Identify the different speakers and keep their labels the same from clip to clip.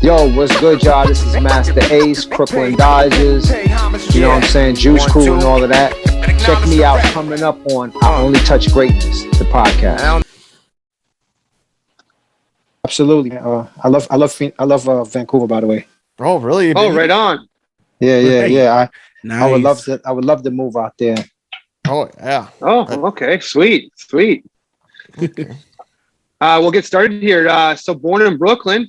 Speaker 1: Yo, what's good, y'all? This is Master Ace, Crooklyn Dodgers. You know what I'm saying? Juice Crew and all of that. Check me out coming up on I Only Touch Greatness, the podcast. Absolutely. I love Vancouver, by the way.
Speaker 2: Oh, really?
Speaker 3: Oh, right on.
Speaker 1: Yeah.
Speaker 4: Nice.
Speaker 1: I would love to move out there.
Speaker 2: Oh, yeah.
Speaker 3: Oh, okay. Sweet.
Speaker 2: Okay.
Speaker 3: We'll get started here. So born in Brooklyn.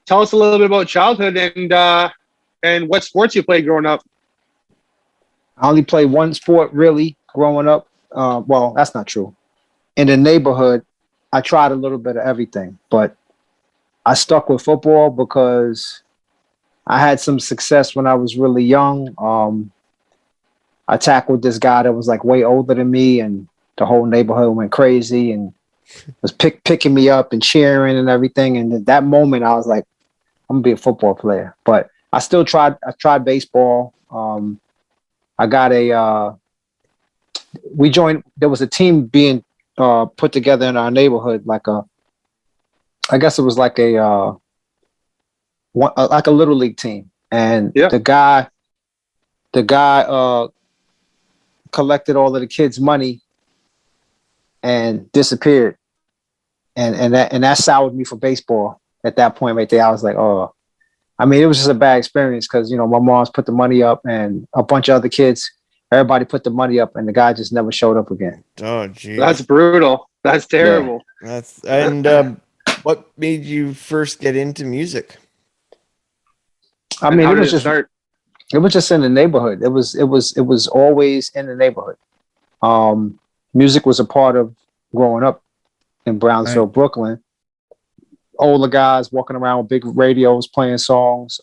Speaker 3: Tell us a little bit about childhood and what sports you played growing up.
Speaker 1: I only played one sport really growing up. Well, that's not true. In the neighborhood, I tried a little bit of everything, but I stuck with football because I had some success when I was really young. I tackled this guy that was like way older than me, and the whole neighborhood went crazy and was picking me up and cheering and everything. And at that moment, I was like, I'm gonna be a football player. But I still tried. I tried baseball. I got we joined. There was a team being put together in our neighborhood, I guess it was like a little league team, and the guy collected all of the kids' money and disappeared, and that soured me for baseball at that point right there. I was like, oh, I mean, it was just a bad experience because my mom's put the money up and a bunch of other kids. Everybody put the money up, and the guy just never showed up again.
Speaker 2: Oh, geez.
Speaker 3: That's brutal. That's terrible.
Speaker 2: Yeah. What made you first get into music?
Speaker 1: I mean, it was just in the neighborhood. It was always in the neighborhood. Music was a part of growing up in Brownsville, right. Brooklyn. Older guys walking around with big radios playing songs.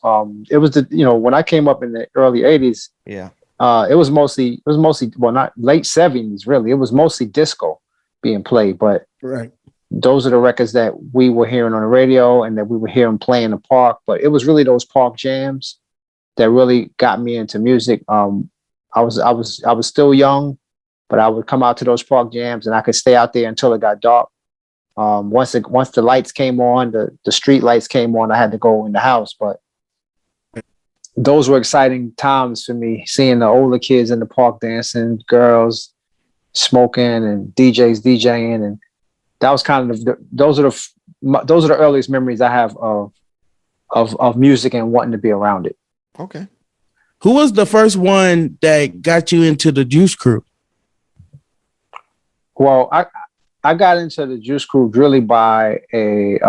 Speaker 1: It was when I came up in the early 80s.
Speaker 2: Yeah.
Speaker 1: It was mostly well, not late 70s really. It was mostly disco being played, but
Speaker 4: right.
Speaker 1: Those are the records that we were hearing on the radio and that we were hearing play in the park. But it was really those park jams that really got me into music. I was still young, but I would come out to those park jams and I could stay out there until it got dark. Once the lights came on, the street lights came on, I had to go in the house. But those were exciting times for me, seeing the older kids in the park dancing, girls smoking, and DJs DJing, and that was kind of those are the earliest memories I have of music and wanting to be around it.
Speaker 2: Okay.
Speaker 4: Who was the first one that got you into the Juice Crew?
Speaker 1: Well, I got into the Juice Crew really by it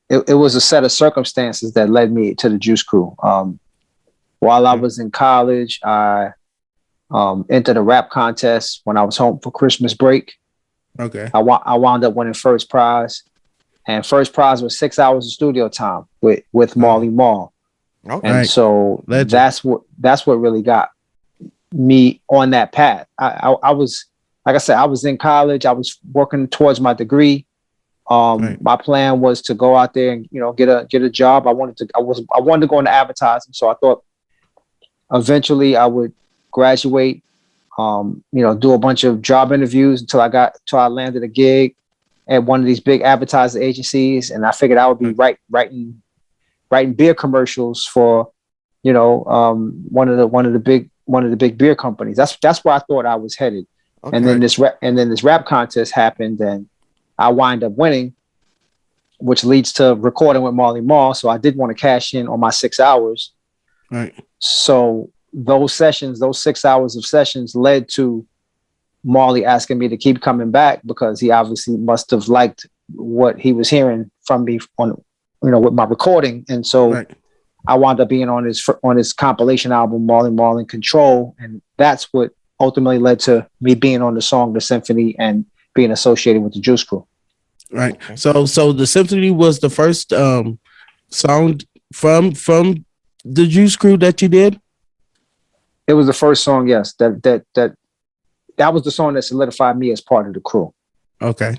Speaker 1: was a set of circumstances that led me to the Juice Crew. While I was in college, I entered a rap contest when I was home for Christmas break.
Speaker 4: Okay.
Speaker 1: I wound up winning first prize, and first prize was 6 hours of studio time with Marl.
Speaker 2: Okay.
Speaker 1: And so that's what really got me on that path. I was, like I said, I was in college. I was working towards my degree. My plan was to go out there and get a job. I wanted to go into advertising, so I thought eventually I would graduate, do a bunch of job interviews until I landed a gig at one of these big advertising agencies, and I figured I would be writing beer commercials for one of the big beer companies. That's where I thought I was headed. Okay. And then this rap contest happened, and I wind up winning, which leads to recording with Marl. So I did want to cash in on my 6 hours.
Speaker 4: Right.
Speaker 1: So those 6 hours of sessions led to Marley asking me to keep coming back because he obviously must have liked what he was hearing from me on, with my recording. And so I wound up being on his compilation album, Marl in Control. And that's what ultimately led to me being on the song, The Symphony, and being associated with the Juice Crew.
Speaker 4: Right. So the Symphony was the first song from the Juice Crew that you did?
Speaker 1: It was the first song, yes. That was the song that solidified me as part of the crew.
Speaker 4: Okay.